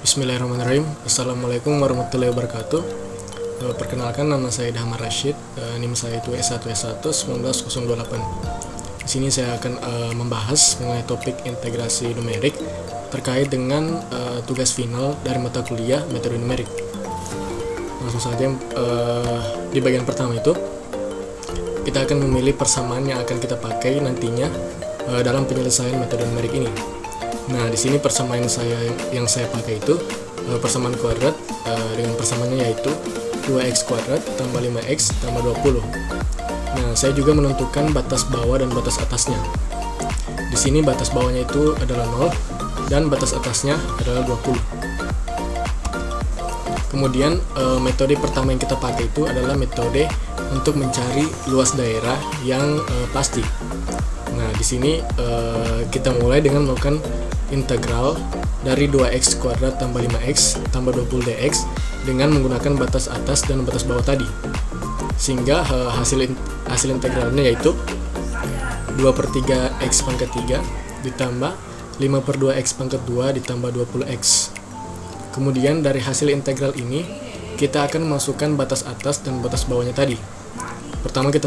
Bismillahirrahmanirrahim. Assalamualaikum warahmatullahi wabarakatuh. Perkenalkan, nama saya Dahmar Rashid. NIM saya itu S1S1 19028. Di sini saya akan membahas mengenai topik integrasi numerik terkait dengan tugas final dari mata kuliah metode numerik. Langsung saja, di bagian pertama itu kita akan memilih persamaan yang akan kita pakai nantinya dalam penyelesaian metode numerik ini. Nah, di sini persamaan yang saya pakai itu persamaan kuadrat dengan persamaannya yaitu 2x kuadrat tambah 5x tambah 20. Nah, saya juga menentukan batas bawah dan batas atasnya. Di sini batas bawahnya itu adalah 0 dan batas atasnya adalah 20. Kemudian metode pertama yang kita pakai itu adalah metode untuk mencari luas daerah yang pasti. Nah, di sini kita mulai dengan melakukan integral dari 2x kuadrat tambah 5x tambah 20 dx dengan menggunakan batas atas dan batas bawah tadi, sehingga hasil integralnya yaitu 2/3 x pangkat 3 ditambah 5/2 x pangkat 2 ditambah 20x. Kemudian dari hasil integral ini kita akan memasukkan batas atas dan batas bawahnya tadi. Pertama kita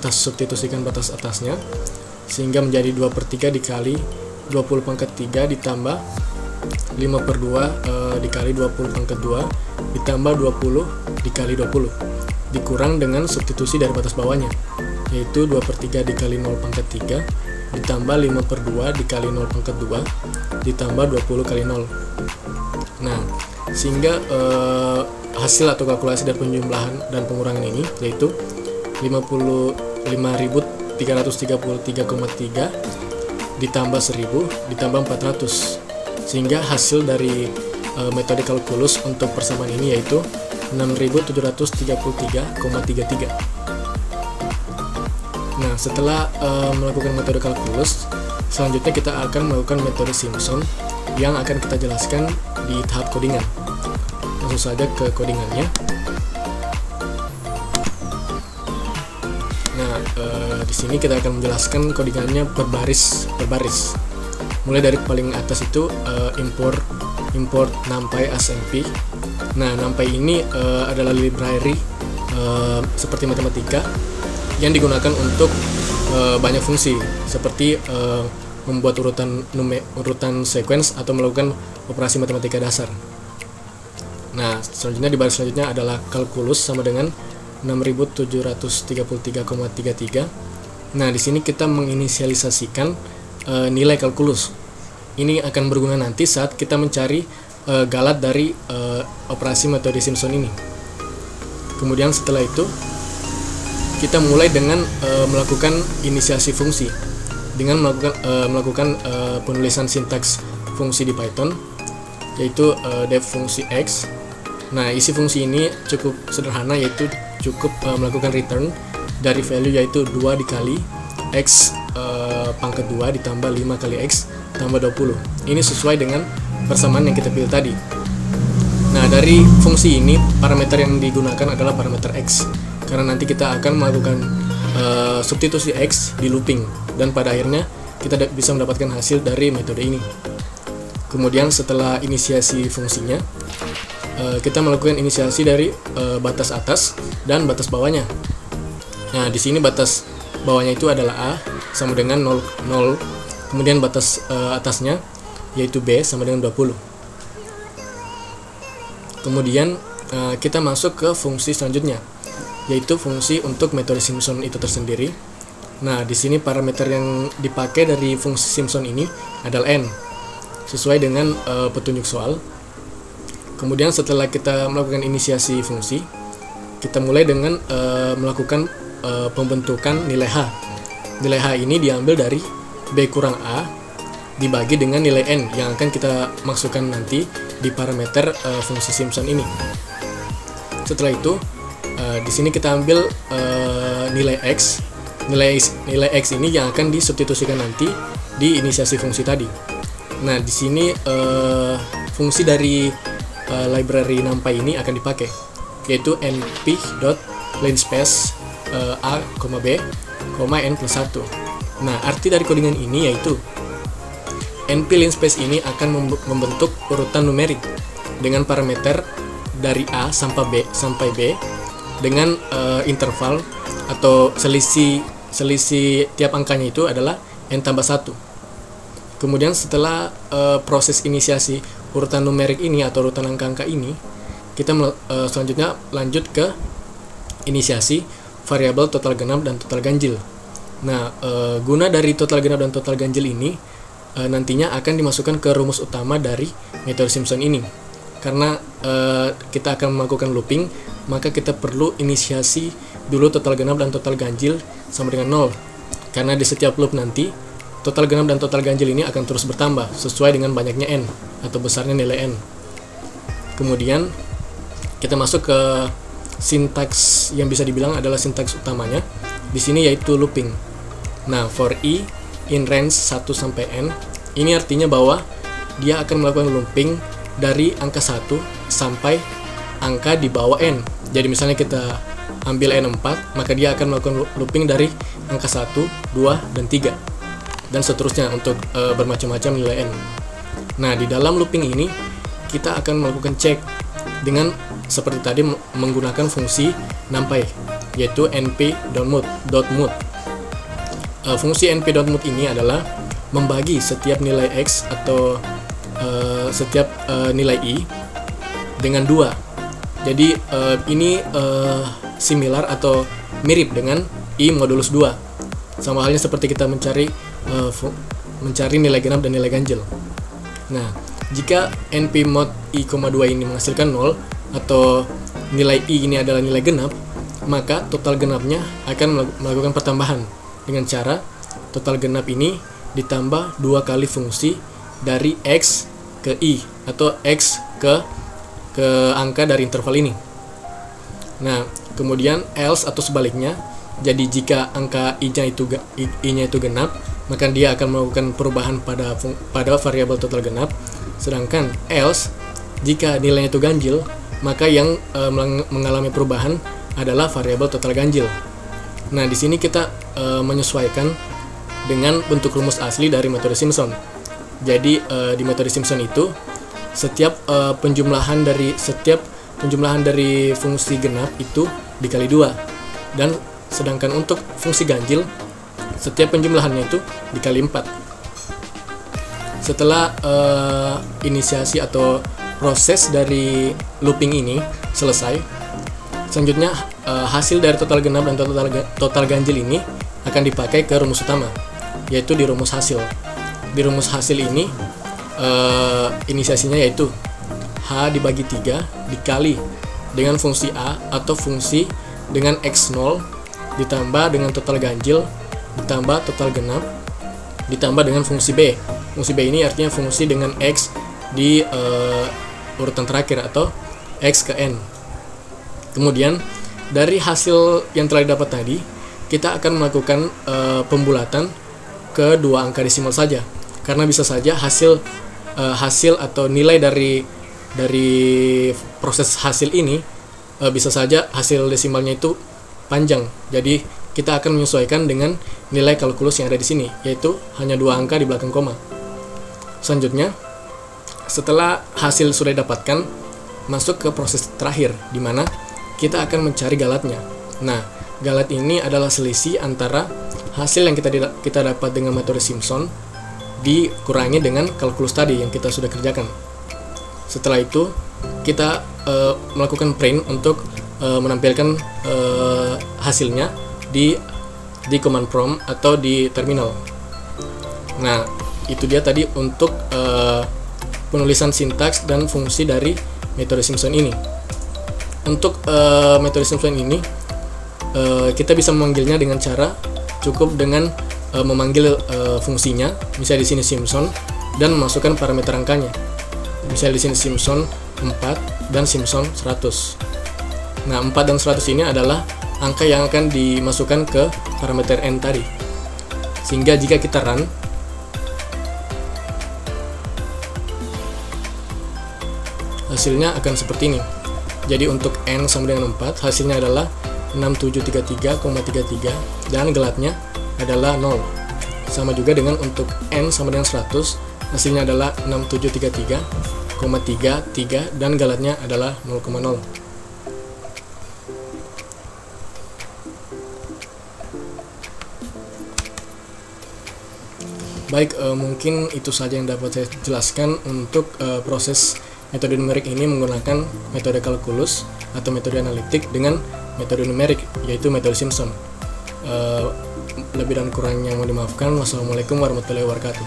substitusikan batas atasnya sehingga menjadi 2/3 dikali 20 pangkat 3 ditambah 5/2 dikali 20 pangkat 2 ditambah 20 dikali 20 dikurang dengan substitusi dari batas bawahnya, yaitu 2/3 dikali 0 pangkat 3 ditambah 5/2 dikali 0 pangkat 2 ditambah 20 kali 0. Nah, sehingga hasil atau kalkulasi dari penjumlahan dan pengurangan ini yaitu 55.333,3 ditambah 1000 ditambah 400, sehingga hasil dari metode kalkulus untuk persamaan ini yaitu 6733,33. Nah, setelah melakukan metode kalkulus, selanjutnya kita akan melakukan metode Simpson yang akan kita jelaskan di tahap codingan. Langsung saja ke codingannya. Nah, di sini kita akan menjelaskan codingannya berbaris. Mulai dari paling atas itu import NumPy ASMP. Nah, NumPy ini adalah library seperti matematika yang digunakan untuk banyak fungsi seperti membuat urutan sequence atau melakukan operasi matematika dasar. Nah, selanjutnya di baris selanjutnya adalah kalkulus sama dengan 6733,33. Nah, di sini kita menginisialisasikan nilai kalkulus. Ini akan berguna nanti saat kita mencari galat dari operasi metode Simpson ini. Kemudian setelah itu kita mulai dengan melakukan inisiasi fungsi dengan melakukan penulisan sintaks fungsi di Python, yaitu def fungsi x. Nah, isi fungsi ini cukup sederhana, yaitu cukup melakukan return dari value yaitu 2 dikali x pangkat 2 ditambah 5 kali x tambah 20. Ini sesuai dengan persamaan yang kita pilih tadi. Nah, dari fungsi ini parameter yang digunakan adalah parameter x, karena nanti kita akan melakukan substitusi x di looping dan pada akhirnya kita bisa mendapatkan hasil dari metode ini. Kemudian setelah inisiasi fungsinya, kita melakukan inisiasi dari batas atas dan batas bawahnya. Nah, di sini batas bawahnya itu adalah a sama dengan 0, kemudian batas atasnya yaitu b sama dengan 20. Kemudian kita masuk ke fungsi selanjutnya, yaitu fungsi untuk metode Simpson itu tersendiri. Nah, di sini parameter yang dipakai dari fungsi Simpson ini adalah n, sesuai dengan petunjuk soal. Kemudian setelah kita melakukan inisiasi fungsi, kita mulai dengan melakukan pembentukan nilai h. Nilai h ini diambil dari b kurang a dibagi dengan nilai n yang akan kita masukkan nanti di parameter fungsi Simpson ini. Setelah itu, di sini kita ambil nilai x. Nilai x ini yang akan disubstitusikan nanti di inisiasi fungsi tadi. Nah, di sini fungsi dari library NumPy ini akan dipakai, yaitu np.linspace a, b, n plus 1. Nah, arti dari codingan ini yaitu NP linspace ini akan membentuk urutan numerik dengan parameter dari A sampai B dengan interval atau selisih tiap angkanya itu adalah n tambah 1. Kemudian setelah proses inisiasi urutan numerik ini atau urutan angka-angka ini, kita selanjutnya lanjut ke inisiasi variabel total genap dan total ganjil. Nah, guna dari total genap dan total ganjil ini nantinya akan dimasukkan ke rumus utama dari metode Simpson ini. Karena kita akan melakukan looping, maka kita perlu inisiasi dulu total genap dan total ganjil sama dengan 0. Karena di setiap loop nanti total genap dan total ganjil ini akan terus bertambah sesuai dengan banyaknya n atau besarnya nilai n. Kemudian kita masuk ke sintaks yang bisa dibilang adalah sintaks utamanya di sini, yaitu looping. Nah, for i in range 1 sampai n, ini artinya bahwa dia akan melakukan looping dari angka 1 sampai angka di bawah n. Jadi misalnya kita ambil n4, maka dia akan melakukan looping dari angka 1, 2, dan 3 dan seterusnya untuk bermacam-macam nilai n. Nah, di dalam looping ini kita akan melakukan cek dengan seperti tadi menggunakan fungsi numpy, yaitu np.mode. Fungsi np.mode ini adalah membagi setiap nilai x atau setiap nilai i dengan 2. Jadi ini similar atau mirip dengan i modulus 2. Sama halnya seperti kita mencari nilai genap dan nilai ganjil. Nah, jika np mod i, 2 ini menghasilkan 0 atau nilai i ini adalah nilai genap, maka total genapnya akan melakukan pertambahan dengan cara total genap ini ditambah 2 kali fungsi dari x ke i atau x ke angka dari interval ini. Nah, kemudian else atau sebaliknya, jadi jika angka i-nya itu genap, maka dia akan melakukan perubahan pada variabel total genap. Sedangkan else, jika nilainya itu ganjil, maka yang mengalami perubahan adalah variabel total ganjil. Nah, di sini kita menyesuaikan dengan bentuk rumus asli dari metode Simpson. Jadi di metode Simpson itu setiap penjumlahan dari fungsi genap itu dikali 2, dan sedangkan untuk fungsi ganjil setiap penjumlahannya itu dikali 4. Setelah inisiasi atau proses dari looping ini selesai, selanjutnya hasil dari total genap dan total ganjil ini akan dipakai ke rumus utama, yaitu di rumus hasil. Di rumus hasil ini inisiasinya yaitu H dibagi 3 dikali dengan fungsi A atau fungsi dengan X0 ditambah dengan total ganjil ditambah total genap ditambah dengan fungsi B. Fungsi B ini artinya fungsi dengan X di urutan terakhir atau X ke N. Kemudian dari hasil yang telah didapat tadi, kita akan melakukan pembulatan ke 2 angka desimal saja, karena bisa saja hasil atau nilai dari proses hasil ini bisa saja hasil desimalnya itu panjang. Jadi kita akan menyesuaikan dengan nilai kalkulus yang ada di sini, yaitu hanya 2 angka di belakang koma. Selanjutnya, setelah hasil sudah didapatkan, masuk ke proses terakhir, di mana kita akan mencari galatnya. Nah, galat ini adalah selisih antara hasil yang kita dapat dengan metode Simpson dikurangi dengan kalkulus tadi yang kita sudah kerjakan. Setelah itu, kita melakukan print untuk menampilkan hasilnya di command prompt atau di terminal. Nah, itu dia tadi untuk penulisan sintaks dan fungsi dari metode Simpson ini. Untuk metode Simpson ini kita bisa memanggilnya dengan cara cukup dengan memanggil fungsinya, misalnya di sini Simpson, dan memasukkan parameter angkanya. Misalnya di sini Simpson 4 dan Simpson 100. Nah, 4 dan 100 ini adalah angka yang akan dimasukkan ke parameter n tadi. Sehingga jika kita run, hasilnya akan seperti ini. Jadi untuk n sama dengan 4, hasilnya adalah 6733,33 dan gelatnya adalah 0. Sama juga dengan untuk n sama dengan 100, hasilnya adalah 6733,33 dan galatnya adalah 0,0. Baik, mungkin itu saja yang dapat saya jelaskan untuk proses metode numerik ini menggunakan metode kalkulus atau metode analitik dengan metode numerik, yaitu metode Simpson. Lebih dan kurangnya mohon dimaafkan. Wassalamualaikum warahmatullahi wabarakatuh.